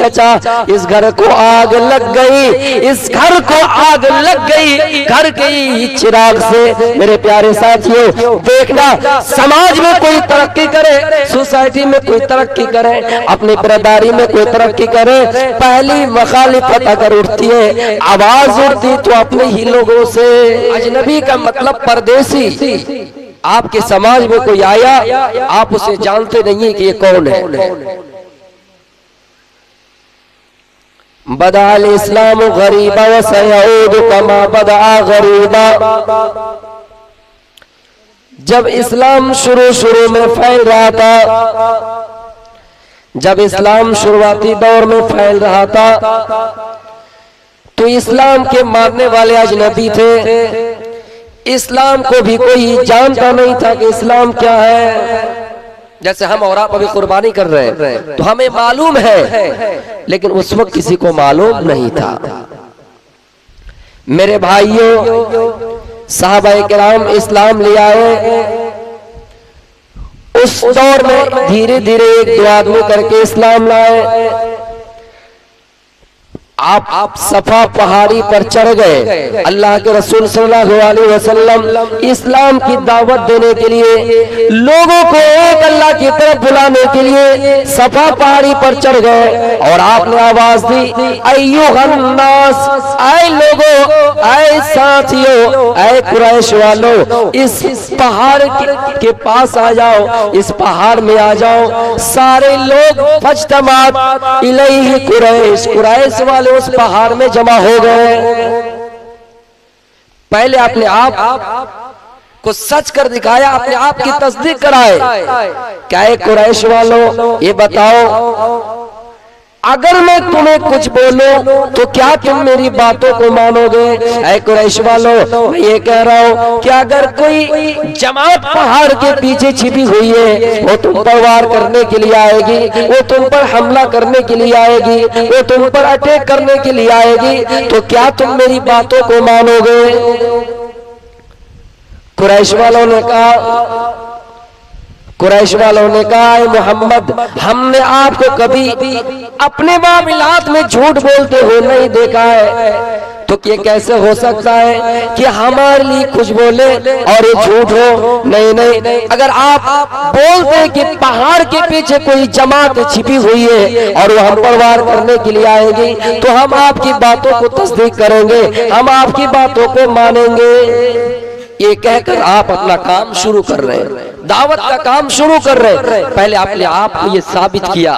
चचा इस घर को आग लग गई, इस घर को आग लग गई, घर के चिराग से। मेरे प्यारे साथियों, देखना समाज में कोई तरक्की करे, सोसाइटी में कोई तरक्की करे, अपनी बिरादरी में कोई तरक्की करे, पहली मुखालिफत अगर उठती है, आवाज उठती तो अपने ही लोगों से। अजनबी का मतलब परदेसी। आपके समाज में कोई आया, आप उसे जानते नहीं है कि ये कौन है। बदाल इस्लाम गरीबा व सयऊद कमा बदा गरीबा। जब इस्लाम शुरू में फैल रहा था, जब इस्लाम शुरुआती दौर में फैल रहा था, तो इस्लाम के मानने वाले अजनबी थे। इस्लाम को भी कोई जानता नहीं था कि इस्लाम क्या है। जैसे हम और आप अभी कुर्बानी कर रहे हैं तो हमें मालूम है, लेकिन उस वक्त किसी को मालूम नहीं था। मेरे भाइयों, सहाबाए किराम इस्लाम ले आए। उस दौर में धीरे धीरे एक दो आदमी करके इस्लाम लाए। आप सफा पहाड़ी पर चढ़ गए। अल्लाह के रसूल सल्लल्लाहु अलैहि वसल्लम इस्लाम की दावत देने के लिए, लोगों को एक अल्लाह की तरफ बुलाने के लिए सफा पहाड़ी पर चढ़ गए और आपने आवाज दी, अय्युहन्नास, आए लोगों, आए साथियों, आए कुरैश वालों, इस पहाड़ के पास आ जाओ, इस पहाड़ में आ जाओ। सारे लोग फज्तमात इलैहि कुरैश, कुरैश वाले उस पहाड़ में जमा हो गए। पहले अपने आप को सच कर दिखाया, अपने आप की तस्दीक कराए। क्या है कुरैश वालों, ये बताओ, अगर मैं तुम्हें कुछ बोलूं तो क्या तुम मेरी बातों को मानोगे? ऐ कुरैश वालों, मैं ये कह रहा हूं कि अगर कोई जमात पहाड़ के पीछे छिपी हुई है, वो तुम पर वार करने के लिए आएगी, वो तुम पर हमला करने के लिए आएगी, वो तुम पर अटैक करने के लिए आएगी, तो क्या तुम मेरी बातों को मानोगे? कुरैश वालों ने कहा, कुरैश वालों ने कहा, मोहम्मद, हमने आपको कभी अपने मामलात में झूठ बोलते हुए नहीं देखा है, तो ये कैसे हो सकता है कि हमारे लिए कुछ बोले और ये झूठ हो? नहीं नहीं, अगर आप बोलते हैं कि पहाड़ के पीछे कोई जमात छिपी हुई है और वो हम पर वार करने के लिए आएगी, तो हम आपकी बातों को तस्दीक करेंगे, हम आपकी बातों को मानेंगे। ये कहकर आप अपना काम शुरू कर रहे हैं, दावत का काम शुरू कर रहे हैं। पहले अपने आप को ये साबित किया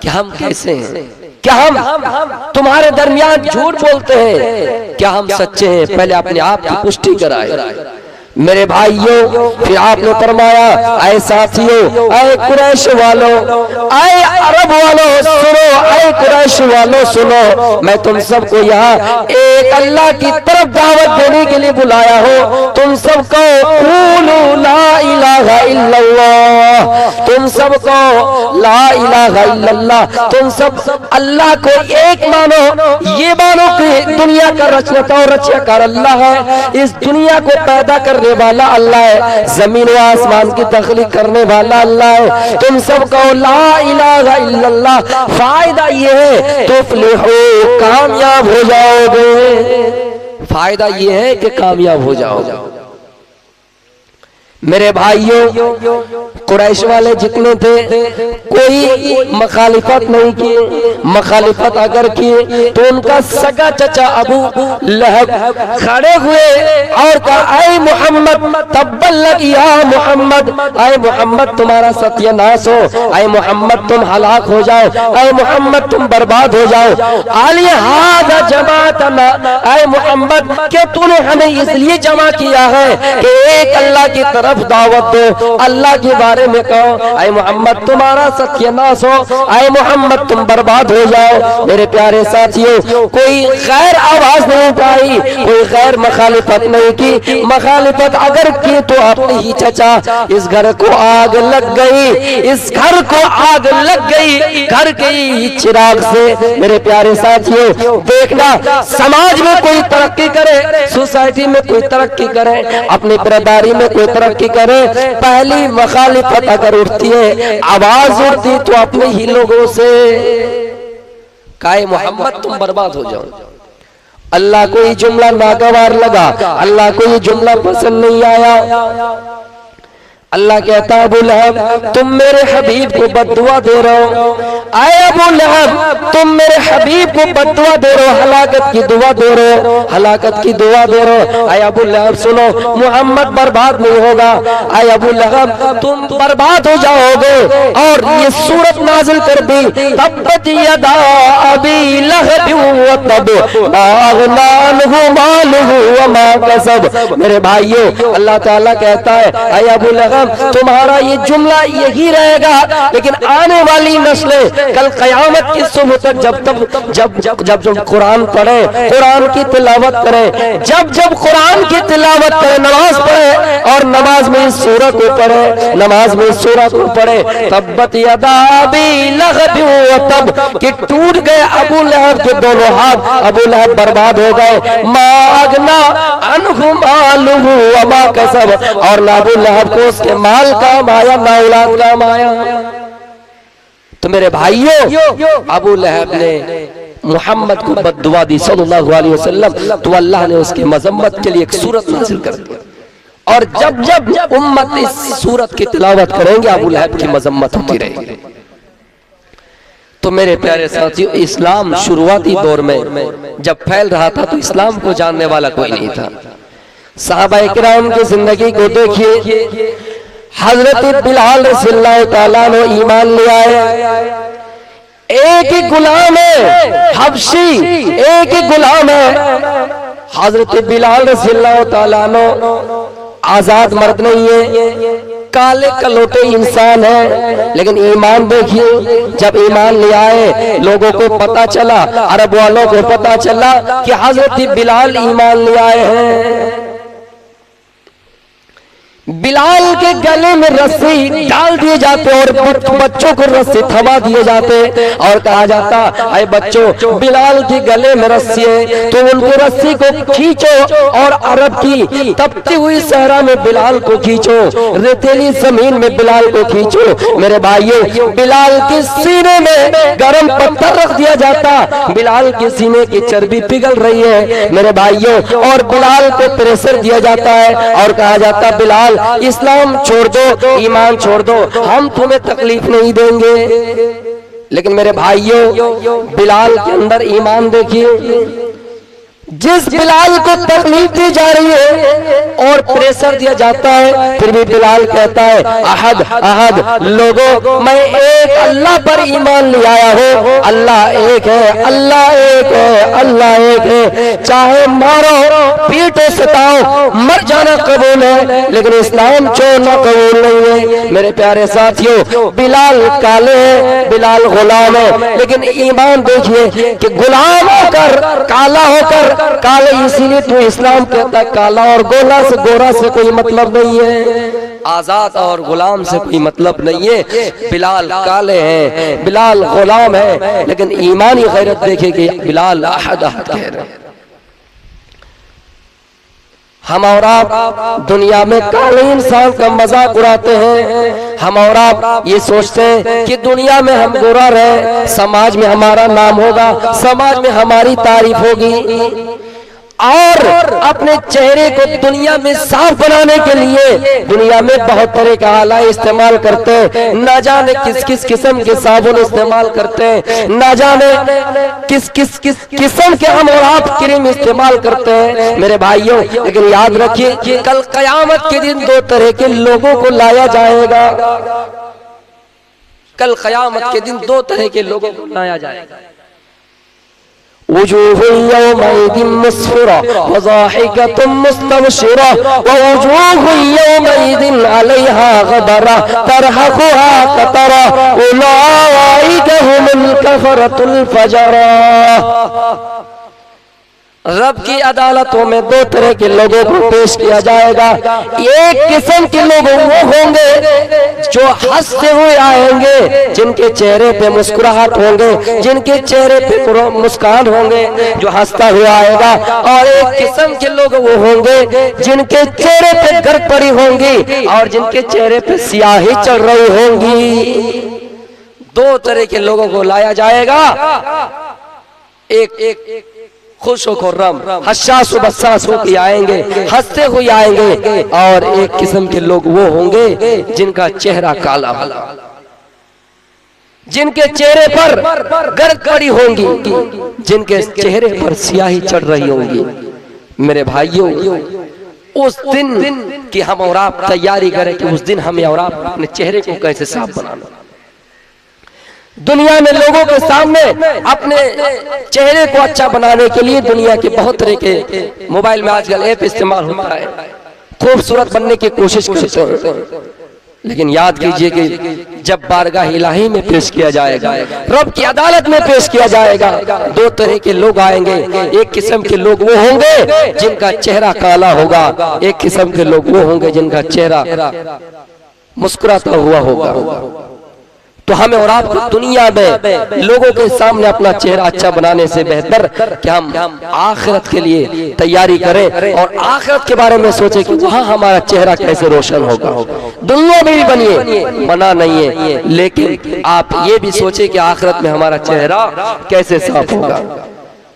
कि हम कैसे हैं, क्या हम तुम्हारे दरमियान झूठ बोलते हैं, क्या हम सच्चे हैं? पहले अपने आप की पुष्टि कराए। मेरे भाइयों, फिर आपने फरमाया, आए साथियों, आए कुरैश वालों, आए अरब वालों सुनो, आए कुरैश वालों सुनो, मैं तुम सबको यहाँ एक अल्लाह की तरफ दावत देने के लिए बुलाया हो। तुम सबको क़ूलू ला इलाहा इल्लल्लाह, तुम सबको ला इलाहा इल्लल्लाह, तुम सब अल्लाह को एक मानो। ये मानो कि दुनिया का रचयिता और रचयिता अल्लाह है, इस दुनिया को पैदा कर वाला अल्लाह है, जमीन व आसमान की तख्लीक करने वाला अल्लाह है। तुम सबको ला इलाहा इल्लल्लाह, फायदा ये है तुफ्लिहू, कामयाब हो जाओगे। फायदा ये है कि कामयाब हो जाओगे। मेरे भाइयों, कुरैश वाले जितने थे कोई मखालिफत नहीं किए, मखालिफत अगर किए तो उनका सगा चचा अबू लहब खड़े हुए और कहा, ऐ मोहम्मद तब्बल लक या मोहम्मद, ऐ मोहम्मद तुम्हारा सत्यानाश हो, ऐ मोहम्मद तुम हलाक हो जाओ, ऐ मोहम्मद तुम बर्बाद हो जाओ। आली हादा जमातना, ऐ मोहम्मद क्या तूने हमें इसलिए जमा किया है कि एक अल्लाह की तरफ दावत दो, अल्लाह के बारे में कहो, ऐ मोहम्मद तुम्हारा सत्यानाश हो, ऐ मोहम्मद तुम बर्बाद हो जाओ। मेरे प्यारे साथियों, कोई गैर आवाज नहीं उठाई, कोई गैर मखालिफत नहीं की। मखालिफत अगर की तो अपने ही चचा इस घर को आग लग गई, इस घर को आग लग गई, घर के ही चिराग से। मेरे प्यारे साथियों, देखना समाज में कोई तरक्की करे, सोसाइटी में कोई तरक्की करे, अपनी बिरादरी में कोई तरक्की करे, पहली मुखालिफत अगर उठती है, आवाज उठती तो अपने ही लोगों से। काए मोहम्मद तुम बर्बाद हो जाओ। अल्लाह को ये जुमला नागवार लगा, अल्लाह को ये जुमला पसंद नहीं आया। अल्लाह कहता है अबू लहब तुम मेरे हबीब को बद्दुआ दे रहे हो, आए अबू लहब तुम मेरे हबीब को बद्दुआ दे रहे हो, हलाकत की दुआ दे रहे हो, हलाकत की दुआ दे रहे हो। आए अबू लहब सुनो, मोहम्मद बर्बाद नहीं होगा। आए अबू लहब तुम बर्बाद हो जाओगे। और ये सूरत नाजिल कर दी, तब्बत यदा अबी लहब व तब मा अगना अन्हु मालुहु व मा कसब। मेरे भाइयों, अल्लाह ताला कहता है आए अबू लहब तुम्हारा ये जुमला यही रहेगा, लेकिन आने वाली नस्लें कल कयामत की सुबह तक जब कुरान पढ़े, कुरान की तिलावत करें, जब कुरान की तिलावत करें, नमाज पढ़े और नमाज में इस सूरत को पढ़े, नमाज में इस सूरत को पढ़े, तब्बत यदा अबी लहब व तब कि टूट गए अबू लहब के दोनों हाथ, अबू लहब बर्बाद हो गए। मा अगना अन्हु मालुहु व मा कसब, और ना अबू लहब को उसके माल काम आया ना औलाद काम आया। तो मेरे भाइयों, अबू लहब ने मोहम्मद को बद्दुआ दी सल्लल्लाहु अलैहि वसल्लम, तो अल्लाह ने उसकी मजम्मत के लिए एक सूरत नाज़िल कर दी। और जब उम्मत इस सूरत की तिलावत करेंगे, अबू लहब की मजम्मत होती रहेगी। तो मेरे प्यारे साथियों, इस्लाम शुरुआती दौर में जब फैल रहा था तो इस्लाम को जानने वाला कोई नहीं था। सहाबा इकराम की जिंदगी को देखिए, हजरत बिलाल रज़ियल्लाहु ताला अन्हु ईमान ले आए। एक ही गुलाम है हबशी, एक ही गुलाम है। हजरत बिलाल रज़ियल्लाहु ताला अन्हु आजाद मर्द नहीं है, काले कलोटे इंसान है, लेकिन ईमान देखिए, जब ईमान ले आए लोगों को पता चला, अरब वालों को पता चला कि हजरत बिलाल ईमान ले आए हैं। बिलाल के गले में रस्सी डाल दिए जाते और बच्चों को रस्सी थमा दिए जाते और कहा जाता अरे बच्चों, बिलाल के गले में रस्सी है तो उनको रस्सी को खींचो और अरब की तपती हुई सहरा में बिलाल को खींचो, रेतीली जमीन में बिलाल को खींचो। मेरे भाइयों, बिलाल के सीने में गर्म पत्थर रख दिया जाता, बिलाल के सीने की चर्बी पिघल रही है मेरे भाइयों, और बिलाल को प्रेशर दिया जाता है और कहा जाता बिलाल इस्लाम छोड़ दो, ईमान छोड़ दो, हम तुम्हें तकलीफ नहीं देंगे। लेकिन मेरे भाइयों, बिलाल के अंदर ईमान देखिए, जिस बिलाल को तकलीफ दी जा रही है और प्रेशर दिया जाता है, फिर भी बिलाल कहता है अहद अहद लोगों, मैं एक अल्लाह पर ईमान ले आया हूँ, अल्लाह एक है, अल्लाह एक है, अल्लाह एक है, चाहे मारो पीटो सताओ, मर जाना कबूल है, लेकिन इस्लाम छोड़ना कबूल नहीं है। मेरे प्यारे साथियों, बिलाल काले है, बिलाल गुलाम है, लेकिन ईमान देखिए कि गुलाम होकर काला होकर काले, इसीलिए तो इस्लाम कहता है काला और गोरा से कोई मतलब नहीं है, आजाद और गुलाम से कोई मतलब नहीं है। बिलाल काले हैं, बिलाल गुलाम है, लेकिन ईमानी गैरत देखे कि बिलाल अहद अहद कह रहे हैं। हम और आप दुनिया में काले इंसान का मजाक उड़ाते हैं, हम और आप ये सोचते हैं कि दुनिया में हम गोरा रहे, समाज में हमारा नाम होगा, समाज में हमारी तारीफ होगी, और अपने चेहरे को दुनिया में साफ बनाने के लिए दुनिया में बहुत तरह का आला इस्तेमाल करते हैं, न जाने किस किस किस्म के साबुन इस्तेमाल करते हैं, न जाने किस किस किस्म के हम और आप क्रीम इस्तेमाल करते हैं मेरे भाइयों। लेकिन याद रखिए कि कल कयामत के दिन दो तरह के लोगों को लाया जाएगा, कल कयामत के दिन दो तरह के लोगों को लाया जाएगा। वजूह यौमइदिन मुस्फिरा व ज़ाहिकतुन मुस्तबशिरा व वजूह यौमइदिन अलैहा गबरा तरहकुहा कतरा उलाइका हुमुल कफरतुल फजरा। रब की अदालतों में दो तरह के लोगों को पेश किया जाएगा। एक किस्म के लोग वो होंगे जो हंसते हुए आएंगे, जिनके चेहरे पे मुस्कुराहट होंगे, जिनके चेहरे पे मुस्कान होंगे, जो हंसता हुआ आएगा। और एक किस्म के लोग वो होंगे जिनके चेहरे पे गर्द पड़ी होंगी और जिनके चेहरे पे स्याही चढ़ रही होंगी। दो तरह के लोगों को लाया जाएगा। एक खुश हो खुर्रम हस्सास बस्सास हो के आएंगे, हंसते हुए आएंगे। और एक किस्म के लोग वो होंगे जिनका चेहरा काला होगा, जिनके चेहरे पर गर्द पड़ी होंगी, जिनके चेहरे पर स्याही चढ़ रही होंगी। मेरे भाइयों, उस दिन की हम और आप तैयारी करें कि उस दिन हमें और आप अपने चेहरे को कैसे साफ बनाना। दुनिया में लोगों के सामने अपने चेहरे को अच्छा बनाने के लिए दुनिया के बहुत तरह के मोबाइल में आजकल ऐप इस्तेमाल होता है, खूबसूरत बनने की कोशिश करते हैं। लेकिन याद कीजिए कि जब बारगाह इलाही में पेश किया जाएगा, रब की अदालत में पेश किया जाएगा, दो तरह के लोग आएंगे। एक किस्म के लोग वो होंगे जिनका चेहरा काला होगा, एक किस्म के लोग वो होंगे जिनका चेहरा मुस्कुराता हुआ होगा। तो हमें और आपको दुनिया में लोगों के सामने अपना चेहरा अच्छा बनाने से बेहतर कि हम आखिरत के लिए तैयारी करें और आखिरत के बारे में सोचें कि वहाँ हमारा चेहरा कैसे रोशन होगा। दुनिया में भी बनिए, मना नहीं है, लेकिन आप ये भी सोचें कि आखिरत में हमारा चेहरा कैसे साफ होगा।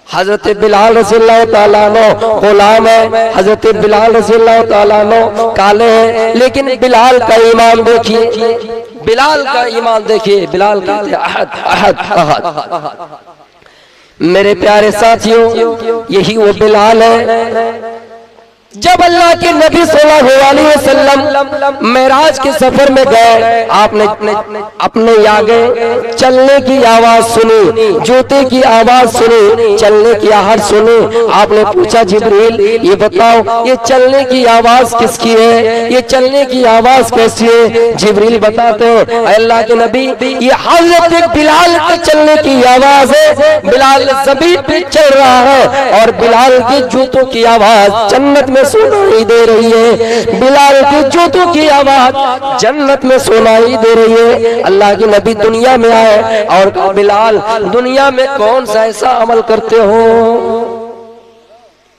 हजरत बिलाल रज़ियल्लाहु ताला अन्हु गुलाम है, हजरत बिलाल रज़ियल्लाहु ताला अन्हु काले हैं, लेकिन बिलाल का ईमान देखिए, बिलाल का ईमान देखिए। बिलाल कहते अहद अहद अहद। मेरे प्यारे साथियों, यही वो बिलाल है जब अल्लाह के नबी सल्लल्लाहु अलैहि वसल्लम मेराज के सफर में गए, आपने अपने आगे चलने की आवाज सुनी, जूते की आवाज सुनी, चलने की आहट सुनी। आपने पूछा जिब्रील ये बताओ ये चलने की आवाज किसकी है, ये चलने की आवाज कैसी है? जिब्रील बताते हैं अल्लाह के नबी ये हजरत बिलाल के चलने की आवाज है। बिलाल ज़मीन पे चल रहा है और बिलाल के जूतों की आवाज जन्नत में सुनाई दे रही है। बिलाल के जूतों की आवाज जन्नत में सुनाई दे रही है। अल्लाह के नबी दुनिया में आए और कहा बिलाल दुनिया में कौन सा ऐसा अमल करते हो,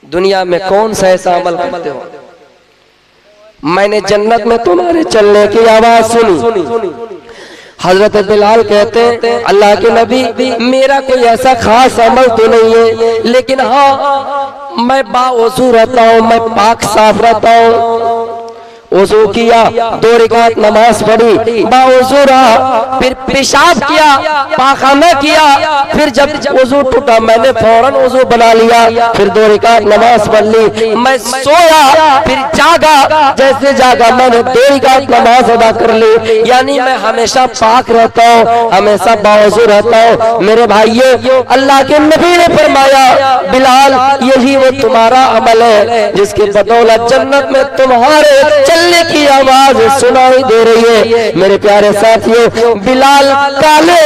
दुनिया में कौन सा ऐसा अमल करते हो, मैंने जन्नत में तुम्हारे चलने की आवाज सुनी। हजरत बिलाल कहते हैं अल्लाह के नबी मेरा कोई ऐसा खास अमल तो नहीं है, लेकिन हाँ मैं बावजू रहता हूँ, मैं पाक साफ रहता हूँ। वज़ू किया, 2 रकात नमाज पढ़ी, बावज़ू रहा, फिर पेशाब किया, पाखाना किया, फिर जब वज़ू टूटा मैंने फौरन वज़ू बना लिया, फिर 2 रकात नमाज पढ़ ली। मैं सोया, फिर जागा, जैसे जागा मैंने 2 रकात नमाज अदा कर ली। यानी मैं हमेशा पाक रहता हूँ, हमेशा बावज़ू रहता हूँ। मेरे भाइयों, अल्लाह के नबी ने फरमाया बिलाल यही वो तुम्हारा अमल है जिसके बदौलत जन्नत में तुम्हारे चलने की आवाज सुनाई दे रही है। मेरे प्यारे साथियों, बिलाल काले,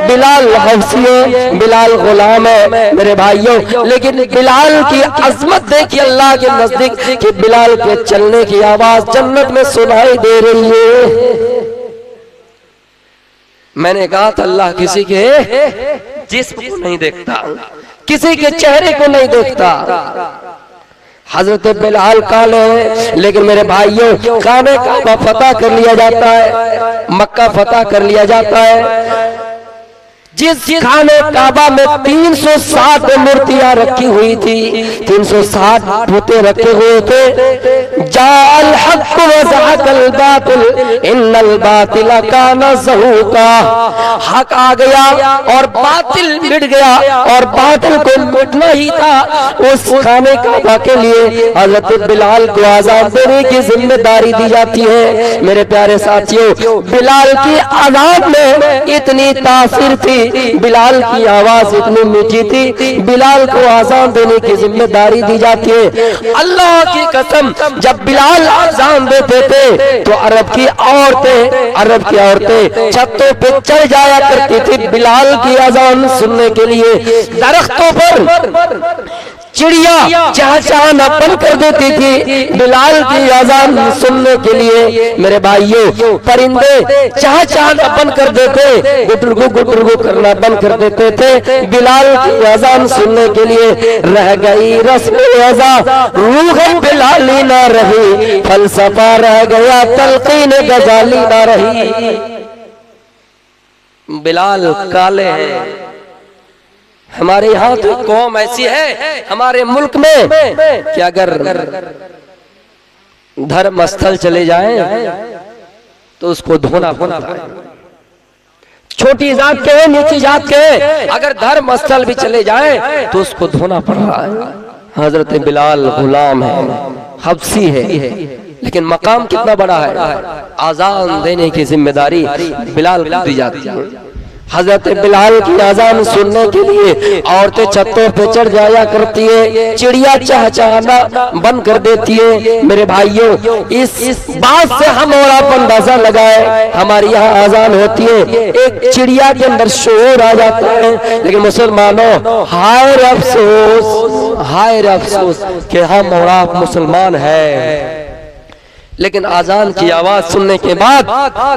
बिलाल हफ्सी है, बिलाल गुलाम है मेरे भाइयों, लेकिन बिलाल की अजमत देखिए अल्लाह के नजदीक कि बिलाल के चलने की आवाज जन्नत में सुनाई दे रही है। मैंने कहा था अल्लाह किसी के जिस्म को नहीं देखता, किसी के चेहरे को नहीं देखता। हजरत बिलाल काले हैं, लेकिन मेरे भाइयों खाने काबा फतह कर लिया जाता है, मक्का फतह कर लिया जाता है। जिस खाने काबा में 360 मूर्तियां रखी हुई थी, 360 भूते रखे हुए थे। जाल हक व ज़हक़ल बातिल इन्नल बातिल काना ज़हूक़ा। हक आ गया और बातिल मिट गया, और बातिल को मिटना ही था। उस खाने काबा के लिए हजरत बिलाल को आज़ान देने की जिम्मेदारी दी जाती है। मेरे प्यारे साथियों, बिलाल की आज़ान में इतनी तासीर थी, बिलाल की आवाज इतनी मीठी थी, बिलाल को आज़ान देने की जिम्मेदारी दी जाती है। अल्लाह की कसम, जब बिलाल आज़ान देते थे तो अरब की औरतें छतों पे चढ़ जाया करती थी बिलाल की आज़ान सुनने के लिए। दरख्तों पर चिड़िया चहचहाना बंद कर देती थी बिलाल की आज़ान सुनने के लिए। मेरे भाइयों, परिंदे चहचहाना बंद कर देते, गुटुरगु करना बंद कर देते थे बिलाल की आज़ान सुनने के लिए। रह गई रस्म अज़ा रूह बिलाली ना रही, फलसफा रह गया तलकीन गजाली ना रही। बिलाल काले हैं, हमारे यहाँ तो कौम ऐसी है हमारे मुल्क में कि अगर धर्म स्थल चले जाएं तो उसको धोना पड़ता है। छोटी जात के नीची जात के अगर धर्म स्थल भी चले जाएं तो उसको धोना पड़ रहा है। हजरत बिलाल गुलाम है, हबसी है, लेकिन मकाम कितना बड़ा है। आजान देने की जिम्मेदारी बिलाल को दी जाती है। हजरत बिलाल की आजान सुनने के लिए औरतें छतों पे चढ़ जाया करती है, चिड़िया चहचहाना बंद कर देती है। मेरे भाइयों, इस बात से हम और आप अंदाजा लगाए, हमारी यहाँ आजान होती है, एक चिड़िया के अंदर शोर आ जाता है। लेकिन मुसलमानों, हाय रे अफसोस, हाय रे अफसोस कि हम और आप मुसलमान हैं, लेकिन आजान की आवाज सुनने के बाद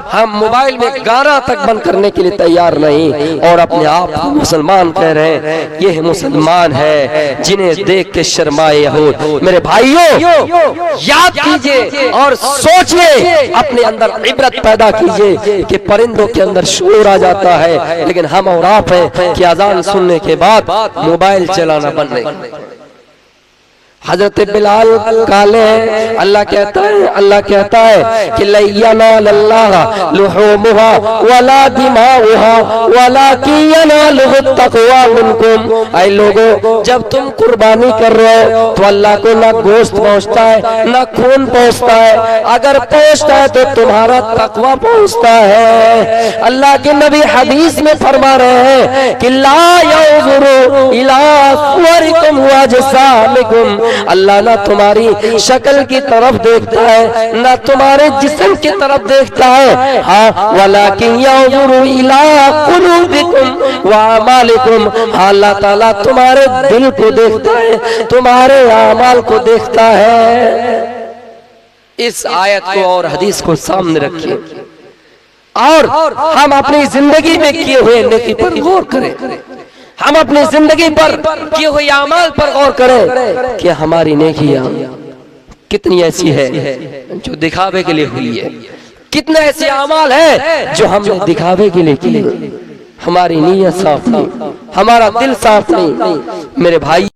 हम मोबाइल में गाना तक बंद करने के लिए तैयार नहीं और अपने आप को मुसलमान कह रहे हैं। ये मुसलमान है जिन्हें देख के शर्माए यहूद। मेरे भाइयों, याद कीजिए और सोचिए, अपने अंदर इबरत पैदा कीजिए कि परिंदों के अंदर शोर आ जाता है, लेकिन हम और आप हैं कि आजान सुनने के बाद मोबाइल चलाना बंद नहीं। हजरत बिलाल काले हैं, अल्लाह कहता है कि लय्यना लल्लाह लुहुमुहा वला दिमाउहा वलाकिन यनालुहु तक़वा मिनकुम। ऐ लोगों, जब तुम कुर्बानी कर रहे हो तो अल्लाह को ना गोश्त पहुंचता है ना खून पहुंचता है, अगर पहुंचता है तो तुम्हारा तक़वा पहुंचता है। अल्लाह के नबी हदीस में फरमा रहे हैं कि ला यंजुरु इला सुवरिकुम व अजसामिकुम। अल्लाह ना तुम्हारी शक्ल की तरफ देखता है ना तुम्हारे जिस्म की तरफ देखता है, हाँ वलाकिन यंजुरु इला कुलूबिकुम व अमालिकुम। हाँ, अल्लाह ताला तुम्हारे दिल को देखता है, तुम्हारे अमाल को देखता है। इस आयत को और हदीस को सामने रखिए और हम अपनी जिंदगी में किए हुए नेकी पर गौर करें, हम अपनी जिंदगी पर किए हुए अमाल पर गौर करें कि हमारी नेकियां कितनी ऐसी है जो दिखावे के लिए हुई है, कितने ऐसे अमाल है जो हमने दिखावे के लिए किए। हमारी नीयत साफ नहीं, हमारा दिल साफ नहीं। मेरे भाई